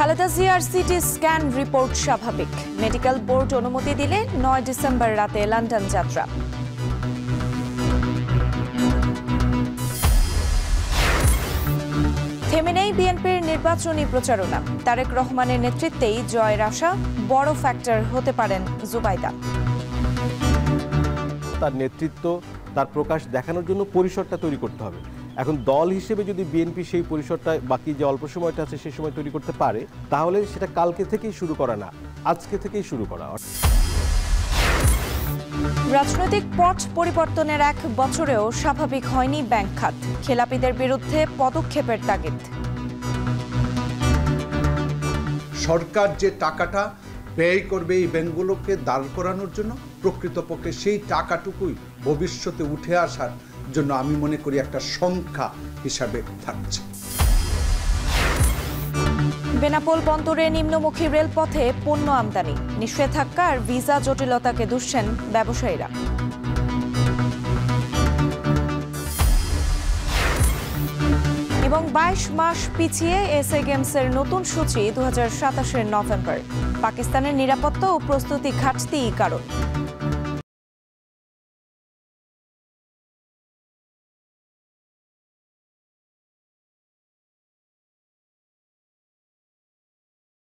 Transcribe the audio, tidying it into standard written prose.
খালেদা জিয়ার CT scan report স্বাভাবিক। Medical board অনুমতি দিলে 9 ডিসেম্বর রাতে লন্ডন যাত্রা। থেমে নেই বিএনপির নির্বাচনী প্রচারণা। তারেক রহমানের নেতৃত্বেই জয়ের আশা, বড় ফ্যাক্টর হতে পারেন জুবাইদা। তার নেতৃত্ব, তার প্রকাশ দেখানোর জন্য পরিসরটা তৈরি করতে হবে। এখন দল হিসেবে যদি বিএনপি সেই পরিসরটা বাকি যে অল্প সময়টা আছে সেই সময় তৈরি করতে পারে, তাহলে সেটা কালকে থেকেই শুরু করা না, আজকে থেকেই শুরু করা। রাজনৈতিক পট পরিবর্তনের 1 বছরেও স্বাভাবিক হয়নি ব্যাংক খাত। খেলাপিদের বিরুদ্ধে পদক্ষেপের তাগিদ। সরকার যে টাকাটা ব্যয় করবে এই ব্যাংকগুলোকে দাঁড় করানোর জন্য, প্রকৃতপক্ষে সেই টাকাটুকুই ভবিষ্যতে উঠে আসার জন্য আমি মনে করি একটা সংখ্যা হিসাবে থাকছে। বেনাপোল বন্দরে নিম্নমুখী রেলপথে পণ্য আমদানি, নিষেধাজ্ঞা আর ভিসা জটিলতাকে দুষছেন ব্যবসায়ীরা। এবং 22 মাস পিছিয়ে এসএ গেমসের নতুন সূচি 2027 নভেম্বর। পাকিস্তানের নিরাপত্তা ও প্রস্তুতি ঘাটতিই কারণ।